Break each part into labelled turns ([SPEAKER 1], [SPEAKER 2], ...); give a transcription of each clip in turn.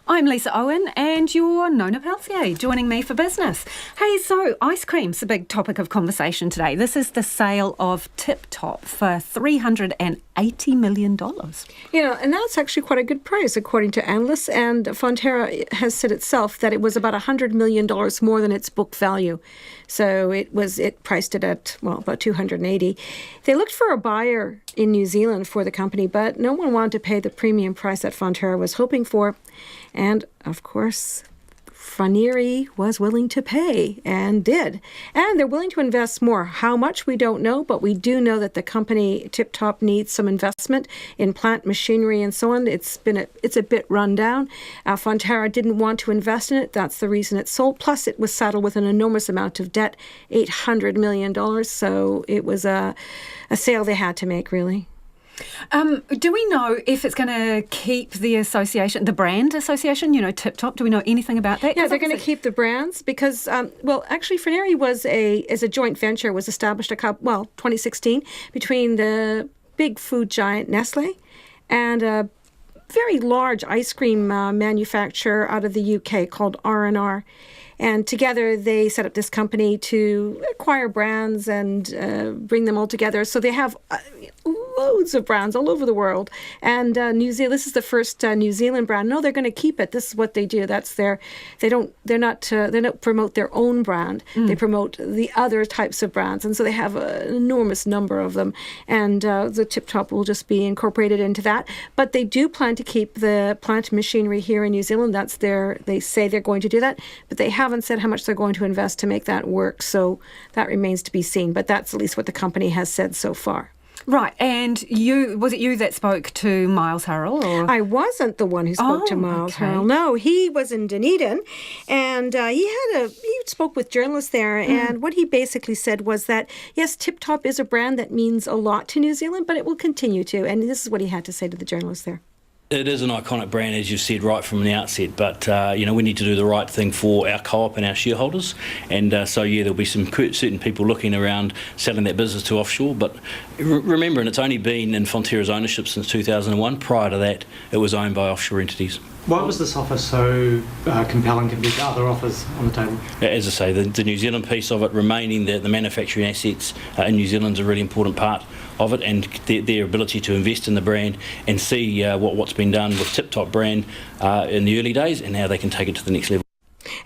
[SPEAKER 1] I'm Lisa Owen and you're Nona Peltier joining me for business. Hey, so ice cream's a big topic of conversation today. This is the sale of Tip Top for $380 million.
[SPEAKER 2] Yeah, and that's actually quite a good price according to analysts, and Fonterra has said itself that it was about $100 million more than its book value. So it priced it at, about 280. They looked for a buyer in New Zealand for the company, but no one wanted to pay the premium price that Fonterra was hoping for. And, of course, Froneri was willing to pay and did. And they're willing to invest more. How much, we don't know, but we do know that the company Tip Top needs some investment in plant machinery and so on. It's a bit run down. Fonterra didn't want to invest in it. That's the reason it sold. Plus, it was saddled with an enormous amount of debt, $800 million. So it was a sale they had to make, really.
[SPEAKER 1] Do we know if it's going to keep the association, the brand association, Tip Top? Do we know anything about that?
[SPEAKER 2] Yeah, they're going to keep the brands because, actually, Froneri is a joint venture, was established 2016 between the big food giant Nestle and a very large ice cream manufacturer out of the UK called R&R. And together they set up this company to acquire brands and bring them all together. So they have loads of brands all over the world. And New Zealand, this is the first New Zealand brand. No, they're going to keep it. This is what they do. They don't promote their own brand. They promote the other types of brands. And so they have an enormous number of them. And the Tip Top will just be incorporated into that. But they do plan to keep the plant machinery here in New Zealand. They say they're going to do that. But they haven't said how much they're going to invest to make that work. So that remains to be seen. But that's at least what the company has said so far.
[SPEAKER 1] Right, and was it you that spoke to Miles Hurrell? Or?
[SPEAKER 2] I wasn't the one who spoke to Miles Hurrell. No, he was in Dunedin, and he spoke with journalists there, and what he basically said was that, yes, Tip Top is a brand that means a lot to New Zealand, but it will continue to, and this is what he had to say to the journalists there.
[SPEAKER 3] It is an iconic brand, as you said, right from the outset, but we need to do the right thing for our co-op and our shareholders, and there'll be some certain people looking around selling that business to offshore, but remember, it's only been in Fonterra's ownership since 2001. Prior to that, it was owned by offshore entities.
[SPEAKER 4] Why was this offer so compelling compared to other offers on the table?
[SPEAKER 3] As I say, the New Zealand piece of it, remaining the manufacturing assets in New Zealand is a really important part of it, and their ability to invest in the brand and see what's been done with Tip Top brand in the early days and how they can take it to the next level.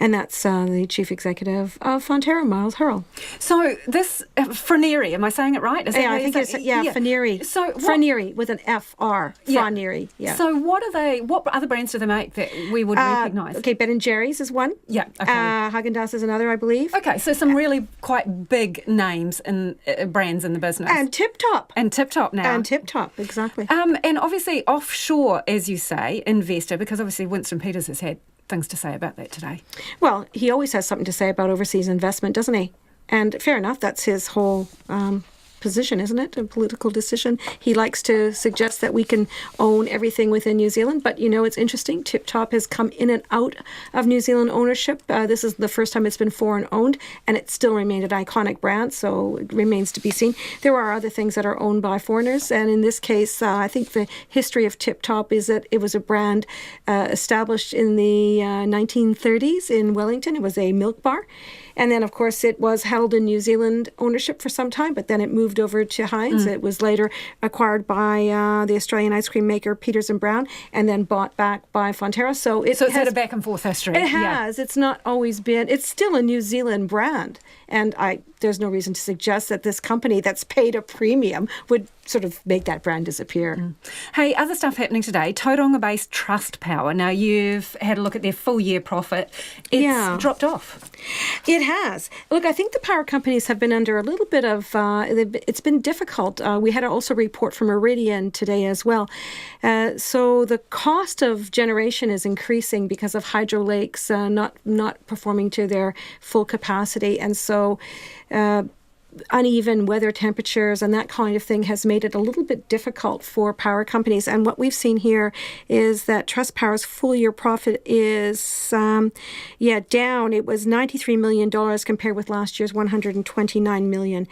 [SPEAKER 2] And that's the chief executive of Fonterra, Miles Hurrell.
[SPEAKER 1] So this Froneri, am I saying it right?
[SPEAKER 2] Froneri.
[SPEAKER 1] So
[SPEAKER 2] Froneri with an F-R. Froneri. Yeah.
[SPEAKER 1] So what other brands do they make that we would recognise?
[SPEAKER 2] Okay, Ben & Jerry's is one.
[SPEAKER 1] Yeah. Okay.
[SPEAKER 2] Haagen-Dazs is another, I believe.
[SPEAKER 1] Okay, so some really quite big names and brands in the business.
[SPEAKER 2] And Tip Top.
[SPEAKER 1] And Tip Top now.
[SPEAKER 2] And Tip Top, exactly.
[SPEAKER 1] And obviously offshore, as you say, investor, because obviously Winston Peters has had things to say about that today.
[SPEAKER 2] Well, he always has something to say about overseas investment, doesn't he? And fair enough, that's his whole position, isn't it? A political decision. He likes to suggest that we can own everything within New Zealand, but it's interesting. Tip Top has come in and out of New Zealand ownership. This is the first time it's been foreign owned, and it still remained an iconic brand, so it remains to be seen. There are other things that are owned by foreigners, and in this case, I think the history of Tip Top is that it was a brand established in the 1930s in Wellington. It was a milk bar. And then, of course, it was held in New Zealand ownership for some time, but then it moved over to Heinz. It was later acquired by the Australian ice cream maker Peters and Brown, and then bought back by Fonterra. So it's
[SPEAKER 1] had a back and forth history.
[SPEAKER 2] It has. Yeah. It's not always been. It's still a New Zealand brand, and there's no reason to suggest that this company that's paid a premium would sort of make that brand disappear.
[SPEAKER 1] Hey, other stuff happening today. Tauranga-based Trustpower. Now, you've had a look at their full year profit. It's dropped off.
[SPEAKER 2] It has. Look, I think the power companies have been under a little bit of, it's been difficult. We had also a report from Iridian today as well. So the cost of generation is increasing because of hydro lakes not performing to their full capacity. And so uneven weather temperatures and that kind of thing has made it a little bit difficult for power companies. And what we've seen here is that Trustpower's full year profit is, down. It was $93 million compared with last year's $129 million.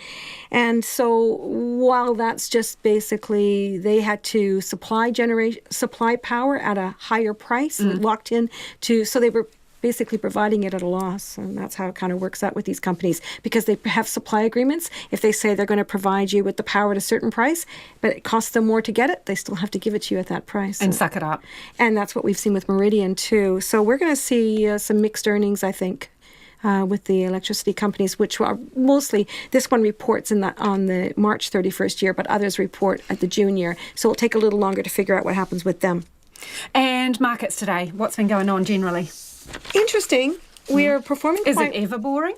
[SPEAKER 2] And so while that's just basically they had to supply power at a higher price, locked in so they were basically providing it at a loss. And that's how it kind of works out with these companies, because they have supply agreements. If they say they're going to provide you with the power at a certain price, but it costs them more to get it, they still have to give it to you at that price.
[SPEAKER 1] And suck it up.
[SPEAKER 2] And that's what we've seen with Meridian too. So we're going to see some mixed earnings, I think, with the electricity companies, which are mostly, this one reports on the March 31st year, but others report at the June year. So it'll take a little longer to figure out what happens with them.
[SPEAKER 1] And markets today, what's been going on generally?
[SPEAKER 2] Interesting. We are performing
[SPEAKER 1] Is
[SPEAKER 2] quite...
[SPEAKER 1] it ever boring?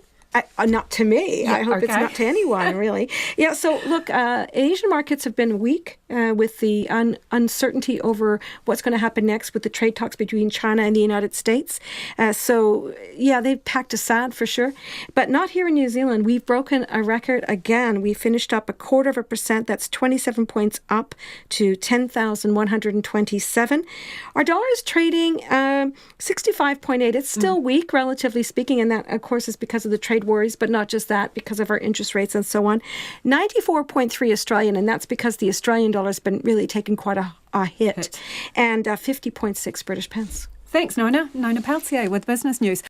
[SPEAKER 2] Not to me.
[SPEAKER 1] Yeah,
[SPEAKER 2] I hope it's
[SPEAKER 1] okay.
[SPEAKER 2] not to anyone, really. Yeah, so look, Asian markets have been weak with the uncertainty over what's going to happen next with the trade talks between China and the United States. They've packed a sad for sure. But not here in New Zealand. We've broken a record again. We finished up 0.25%. That's 27 points up to 10,127. Our dollar is trading 65.8. It's still weak, relatively speaking, and that, of course, is because of the trade worries, but not just that, because of our interest rates and so on. 94.3 Australian, and that's because the Australian dollar has been really taking quite a hit. And 50.6 British pence.
[SPEAKER 1] Thanks, Nona. Nona Peltier with Business News.